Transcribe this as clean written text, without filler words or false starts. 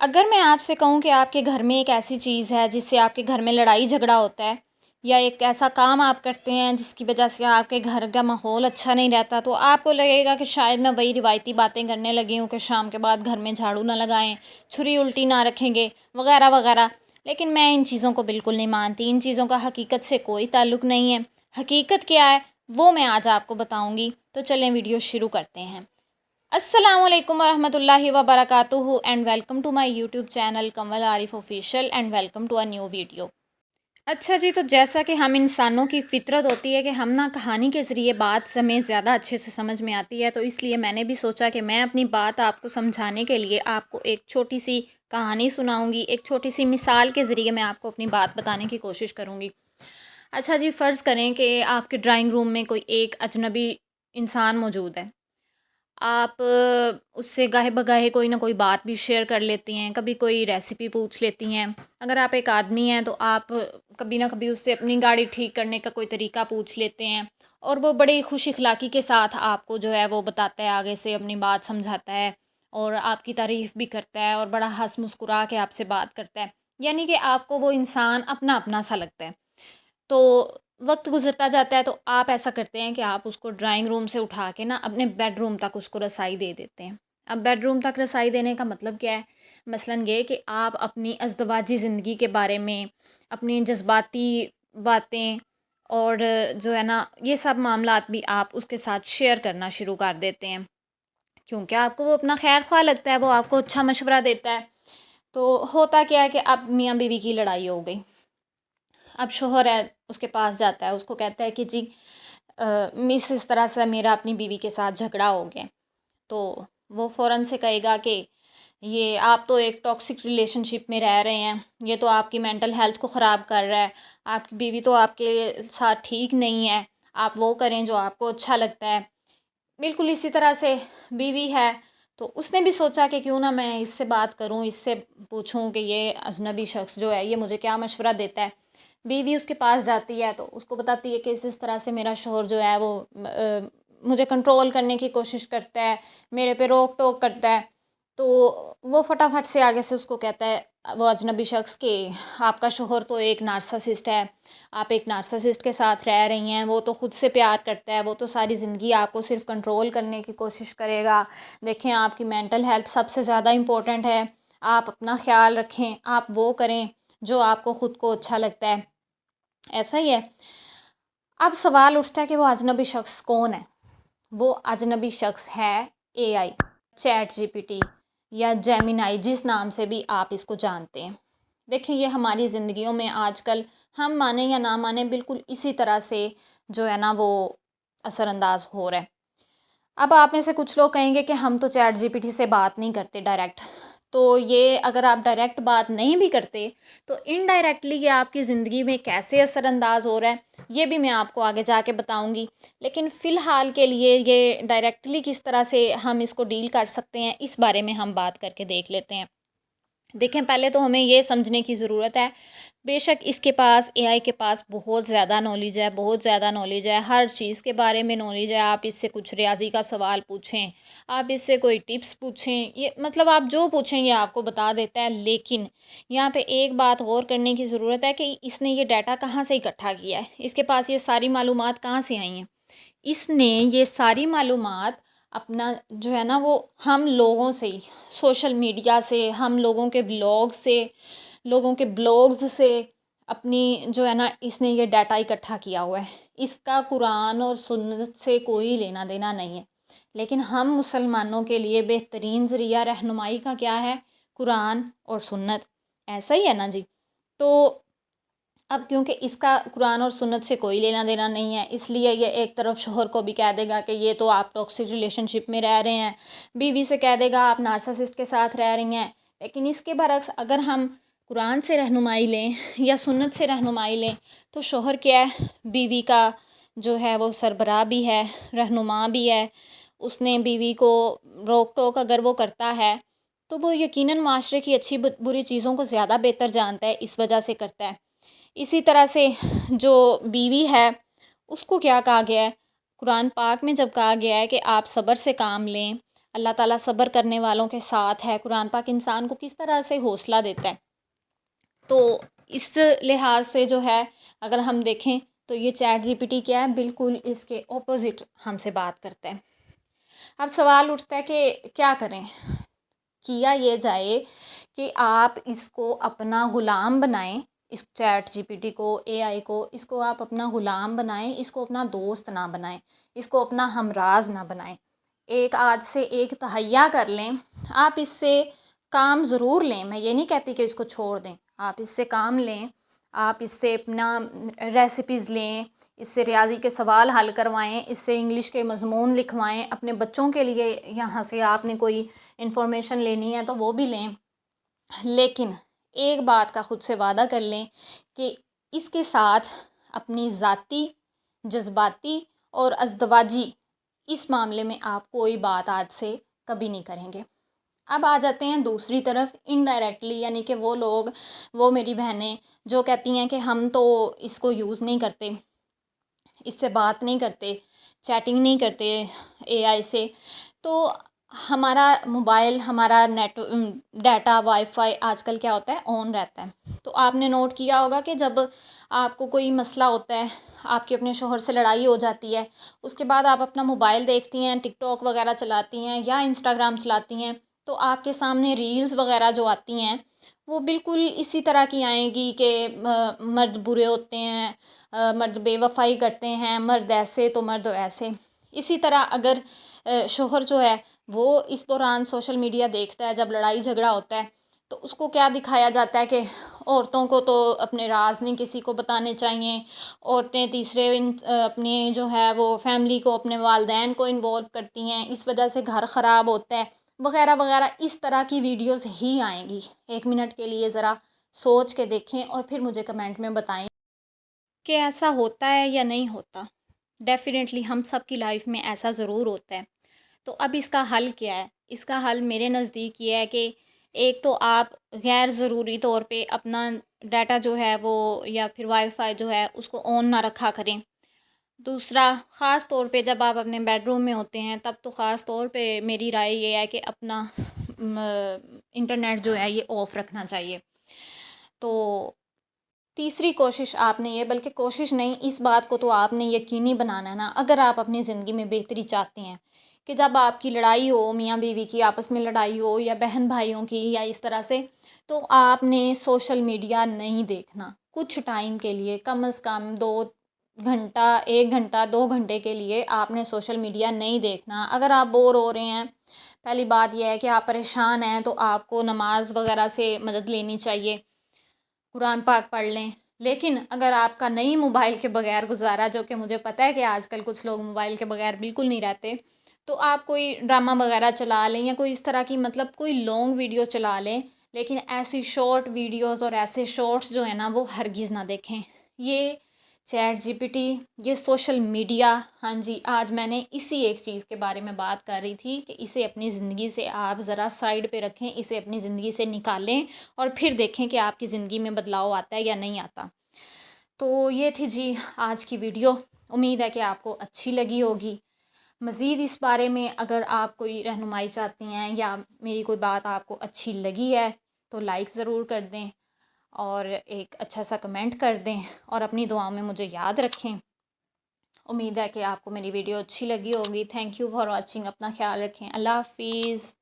اگر میں آپ سے کہوں کہ آپ کے گھر میں ایک ایسی چیز ہے جس سے آپ کے گھر میں لڑائی جھگڑا ہوتا ہے، یا ایک ایسا کام آپ کرتے ہیں جس کی وجہ سے آپ کے گھر کا ماحول اچھا نہیں رہتا، تو آپ کو لگے گا کہ شاید میں وہی روایتی باتیں کرنے لگی ہوں کہ شام کے بعد گھر میں جھاڑو نہ لگائیں، چھری الٹی نہ رکھیں گے، وغیرہ وغیرہ۔ لیکن میں ان چیزوں کو بالکل نہیں مانتی، ان چیزوں کا حقیقت سے کوئی تعلق نہیں ہے۔ حقیقت کیا ہے وہ میں آج آپ کو بتاؤں گی، تو چلیں ویڈیو شروع کرتے ہیں۔ السلام علیکم ورحمۃ اللہ وبرکاتہ and welcome to my YouTube channel Kanwal Arif official and welcome to a new video. اچھا جی، تو جیسا کہ ہم انسانوں کی فطرت ہوتی ہے کہ ہم نا کہانی کے ذریعے بات ہمیں زیادہ اچھے سے سمجھ میں آتی ہے، تو اس لیے میں نے بھی سوچا کہ میں اپنی بات آپ کو سمجھانے کے لیے آپ کو ایک چھوٹی سی کہانی سناؤں گی، ایک چھوٹی سی مثال کے ذریعے میں آپ کو اپنی بات بتانے کی کوشش کروں گی۔ اچھا جی، فرض کریں کہ آپ کے ڈرائنگ روم میں کوئی ایک اجنبی انسان موجود ہے۔ آپ اس سے گاہے بگاہے کوئی نہ کوئی بات بھی شیئر کر لیتی ہیں، کبھی کوئی ریسیپی پوچھ لیتی ہیں۔ اگر آپ ایک آدمی ہیں تو آپ کبھی نہ کبھی اس سے اپنی گاڑی ٹھیک کرنے کا کوئی طریقہ پوچھ لیتے ہیں، اور وہ بڑی خوش اخلاقی کے ساتھ آپ کو جو ہے وہ بتاتا ہے، آگے سے اپنی بات سمجھاتا ہے اور آپ کی تعریف بھی کرتا ہے اور بڑا ہنس مسکرا کے آپ سے بات کرتا ہے، یعنی کہ آپ کو وہ انسان اپنا اپنا سا لگتا ہے۔ تو وقت گزرتا جاتا ہے تو آپ ایسا کرتے ہیں کہ آپ اس کو ڈرائنگ روم سے اٹھا کے نا اپنے بیڈ روم تک اس کو رسائی دے دیتے ہیں۔ اب بیڈ روم تک رسائی دینے کا مطلب کیا ہے؟ مثلاً یہ کہ آپ اپنی ازدواجی زندگی کے بارے میں، اپنی جذباتی باتیں اور جو ہے نا یہ سب معاملات بھی آپ اس کے ساتھ شیئر کرنا شروع کر دیتے ہیں، کیونکہ آپ کو وہ اپنا خیر خواہ لگتا ہے، وہ آپ کو اچھا مشورہ دیتا ہے۔ تو ہوتا کیا ہے کہ اب میاں بیوی کی لڑائی ہو گئی۔ اب شوہر ہے، اس کے پاس جاتا ہے، اس کو کہتا ہے کہ جی مس اس طرح سے میرا اپنی بیوی کے ساتھ جھگڑا ہو گیا، تو وہ فوراً سے کہے گا کہ یہ آپ تو ایک ٹاکسک ریلیشن شپ میں رہ رہے ہیں، یہ تو آپ کی مینٹل ہیلتھ کو خراب کر رہا ہے، آپ کی بیوی تو آپ کے ساتھ ٹھیک نہیں ہے، آپ وہ کریں جو آپ کو اچھا لگتا ہے۔ بالکل اسی طرح سے بیوی ہے تو اس نے بھی سوچا کہ کیوں نہ میں اس سے بات کروں، اس سے پوچھوں کہ یہ اجنبی شخص جو ہے یہ مجھے کیا مشورہ دیتا ہے۔ بیوی اس کے پاس جاتی ہے تو اس کو بتاتی ہے کہ اس طرح سے میرا شوہر جو ہے وہ مجھے کنٹرول کرنے کی کوشش کرتا ہے، میرے پہ روک ٹوک کرتا ہے۔ تو وہ فٹافٹ سے آگے سے اس کو کہتا ہے وہ اجنبی شخص کہ آپ کا شوہر تو ایک نارسسسٹ ہے، آپ ایک نارسسسٹ کے ساتھ رہ رہی ہیں، وہ تو خود سے پیار کرتا ہے، وہ تو ساری زندگی آپ کو صرف کنٹرول کرنے کی کوشش کرے گا۔ دیکھیں آپ کی مینٹل ہیلتھ سب سے زیادہ امپورٹنٹ ہے، آپ اپنا خیال رکھیں، آپ وہ کریں جو آپ کو خود کو اچھا لگتا ہے۔ ایسا ہی ہے۔ اب سوال اٹھتا ہے کہ وہ اجنبی شخص کون ہے؟ وہ اجنبی شخص ہے اے آئی، چیٹ جی پی ٹی یا جیمینائی، جس نام سے بھی آپ اس کو جانتے ہیں۔ دیکھیں یہ ہماری زندگیوں میں آج کل ہم مانیں یا نہ مانیں بالکل اسی طرح سے جو ہے نا وہ اثر انداز ہو رہا ہے۔ اب آپ میں سے کچھ لوگ کہیں گے کہ ہم تو چیٹ جی پی ٹی سے بات نہیں کرتے ڈائریکٹ، تو یہ اگر آپ ڈائریکٹ بات نہیں بھی کرتے تو انڈائریکٹلی یہ آپ کی زندگی میں کیسے اثر انداز ہو رہا ہے یہ بھی میں آپ کو آگے جا کے بتاؤں گی، لیکن فی الحال کے لیے یہ ڈائریکٹلی کس طرح سے ہم اس کو ڈیل کر سکتے ہیں اس بارے میں ہم بات کر کے دیکھ لیتے ہیں۔ دیکھیں پہلے تو ہمیں یہ سمجھنے کی ضرورت ہے، بے شک اس کے پاس اے آئی کے پاس بہت زیادہ نالج ہے، بہت زیادہ نالج ہے، ہر چیز کے بارے میں نالج ہے۔ آپ اس سے کچھ ریاضی کا سوال پوچھیں، آپ اس سے کوئی ٹپس پوچھیں، یہ مطلب آپ جو پوچھیں یہ آپ کو بتا دیتا ہے۔ لیکن یہاں پہ ایک بات غور کرنے کی ضرورت ہے کہ اس نے یہ ڈیٹا کہاں سے اکٹھا کیا ہے، اس کے پاس یہ ساری معلومات کہاں سے آئی ہیں؟ اس نے یہ ساری معلومات اپنا جو ہے نا وہ ہم لوگوں سے، سوشل میڈیا سے، ہم لوگوں کے بلاگز سے اپنی جو ہے نا اس نے یہ ڈیٹا اکٹھا کیا ہوا ہے۔ اس کا قرآن اور سنت سے کوئی لینا دینا نہیں ہے، لیکن ہم مسلمانوں کے لیے بہترین ذریعہ رہنمائی کا کیا ہے؟ قرآن اور سنت، ایسا ہی ہے نا جی۔ تو اب کیونکہ اس کا قرآن اور سنت سے کوئی لینا دینا نہیں ہے، اس لیے یہ ایک طرف شوہر کو بھی کہہ دے گا کہ یہ تو آپ ٹاکسک ریلیشن شپ میں رہ رہے ہیں، بیوی سے کہہ دے گا آپ نارسسسٹ کے ساتھ رہ رہی ہیں۔ لیکن اس کے برعکس اگر ہم قرآن سے رہنمائی لیں یا سنت سے رہنمائی لیں تو شوہر کیا ہے؟ بیوی کا جو ہے وہ سربراہ بھی ہے، رہنما بھی ہے۔ اس نے بیوی کو روک ٹوک اگر وہ کرتا ہے تو وہ یقیناً معاشرے کی اچھی بری چیزوں کو زیادہ بہتر جانتا ہے، اس وجہ سے کرتا ہے۔ اسی طرح سے جو بیوی ہے اس کو کیا کہا گیا ہے؟ قرآن پاک میں جب کہا گیا ہے کہ آپ صبر سے کام لیں، اللہ تعالیٰ صبر کرنے والوں کے ساتھ ہے، قرآن پاک انسان کو کس طرح سے حوصلہ دیتا ہے۔ تو اس لحاظ سے جو ہے اگر ہم دیکھیں تو یہ چیٹ جی پی ٹی کیا ہے، بالکل اس کے اپوزٹ ہم سے بات کرتا ہے۔ اب سوال اٹھتا ہے کہ کیا کریں؟ کیا یہ جائے کہ آپ اس کو اپنا غلام بنائیں، اس چیٹ جی پی ٹی کو، اے آئی کو، اس کو آپ اپنا غلام بنائیں، اس کو اپنا دوست نہ بنائیں، اس کو اپنا ہمراز نہ بنائیں۔ ایک آج سے ایک تہیا کر لیں، آپ اس سے کام ضرور لیں، میں یہ نہیں کہتی کہ اس کو چھوڑ دیں، آپ اس سے کام لیں، آپ اس سے اپنا ریسیپیز لیں، اس سے ریاضی کے سوال حل کروائیں، اس سے انگلش کے مضمون لکھوائیں، اپنے بچوں کے لیے یہاں سے آپ نے کوئی انفارمیشن لینی ہے تو وہ بھی لیں، لیکن ایک بات کا خود سے وعدہ کر لیں کہ اس کے ساتھ اپنی ذاتی، جذباتی اور ازدواجی اس معاملے میں آپ کوئی بات آج سے کبھی نہیں کریں گے۔ اب آ جاتے ہیں دوسری طرف انڈائریکٹلی، یعنی کہ وہ لوگ، وہ میری بہنیں جو کہتی ہیں کہ ہم تو اس کو یوز نہیں کرتے، اس سے بات نہیں کرتے، چیٹنگ نہیں کرتے اے آئی سے، تو ہمارا موبائل، ہمارا نیٹ ڈیٹا، وائی فائی آج کل کیا ہوتا ہے، آن رہتا ہے۔ تو آپ نے نوٹ کیا ہوگا کہ جب آپ کو کوئی مسئلہ ہوتا ہے، آپ کے اپنے شوہر سے لڑائی ہو جاتی ہے، اس کے بعد آپ اپنا موبائل دیکھتی ہیں، ٹک ٹاک وغیرہ چلاتی ہیں یا انسٹاگرام چلاتی ہیں، تو آپ کے سامنے ریلز وغیرہ جو آتی ہیں وہ بالکل اسی طرح کی آئیں گی کہ مرد برے ہوتے ہیں، مرد بے وفائی کرتے ہیں، مرد ایسے تو مرد ایسے۔ اسی طرح اگر شوہر جو ہے وہ اس دوران سوشل میڈیا دیکھتا ہے، جب لڑائی جھگڑا ہوتا ہے تو اس کو کیا دکھایا جاتا ہے کہ عورتوں کو تو اپنے راز نہیں کسی کو بتانے چاہیے، عورتیں تیسرے اپنے جو ہے وہ فیملی کو، اپنے والدین کو انوالو کرتی ہیں، اس وجہ سے گھر خراب ہوتا ہے، وغیرہ وغیرہ۔ اس طرح کی ویڈیوز ہی آئیں گی۔ ایک منٹ کے لیے ذرا سوچ کے دیکھیں اور پھر مجھے کمنٹ میں بتائیں کہ ایسا ہوتا ہے یا نہیں ہوتا۔ ڈیفینیٹلی ہم سب کی لائف میں ایسا ضرور ہوتا ہے۔ تو اب اس کا حل کیا ہے؟ اس کا حل میرے نزدیک یہ ہے کہ ایک تو آپ غیر ضروری طور پہ اپنا ڈیٹا جو ہے وہ یا پھر وائی فائی جو ہے اس کو آن نہ رکھا کریں۔ دوسرا، خاص طور پہ جب آپ اپنے بیڈ روم میں ہوتے ہیں تب تو خاص طور پہ میری رائے یہ ہے کہ اپنا انٹرنیٹ جو ہے یہ آف رکھنا چاہیے۔ تو تیسری کوشش آپ نے یہ، بلکہ کوشش نہیں، اس بات کو تو آپ نے یقینی بنانا ہے نا، اگر آپ اپنی زندگی میں بہتری چاہتے ہیں کہ جب آپ کی لڑائی ہو، میاں بیوی کی آپس میں لڑائی ہو یا بہن بھائیوں کی یا اس طرح سے، تو آپ نے سوشل میڈیا نہیں دیکھنا کچھ ٹائم کے لیے، کم از کم 1 گھنٹہ 2 گھنٹے کے لیے آپ نے سوشل میڈیا نہیں دیکھنا۔ اگر آپ بور ہو رہے ہیں، پہلی بات یہ ہے کہ آپ پریشان ہیں تو آپ کو نماز وغیرہ سے مدد لینی چاہیے، قرآن پاک پڑھ لیں۔ لیکن اگر آپ کا نہیں موبائل کے بغیر گزارا، جو کہ مجھے پتہ ہے کہ آج کل کچھ لوگ موبائل کے بغیر بالکل نہیں رہتے، تو آپ کوئی ڈرامہ وغیرہ چلا لیں یا کوئی اس طرح کی مطلب کوئی لانگ ویڈیو چلا لیں، لیکن ایسی شارٹ ویڈیوز اور ایسے شارٹس جو ہیں نا وہ ہرگز نہ دیکھیں۔ یہ چیٹ جی پی ٹی، یہ سوشل میڈیا، ہاں جی، آج میں نے اسی ایک چیز کے بارے میں بات کر رہی تھی کہ اسے اپنی زندگی سے آپ ذرا سائڈ پہ رکھیں، اسے اپنی زندگی سے نکالیں اور پھر دیکھیں کہ آپ کی زندگی میں بدلاؤ آتا ہے یا نہیں آتا۔ تو یہ تھی جی آج کی ویڈیو، امید ہے کہ آپ کو اچھی لگی ہوگی۔ مزید اس بارے میں اگر آپ کوئی رہنمائی چاہتی ہیں یا میری کوئی بات آپ کو اچھی لگی ہے تو لائک ضرور کر دیں اور ایک اچھا سا کمنٹ کر دیں اور اپنی دعاؤں میں مجھے یاد رکھیں۔ امید ہے کہ آپ کو میری ویڈیو اچھی لگی ہوگی۔ Thank you for watching. اپنا خیال رکھیں۔ اللہ حافظ۔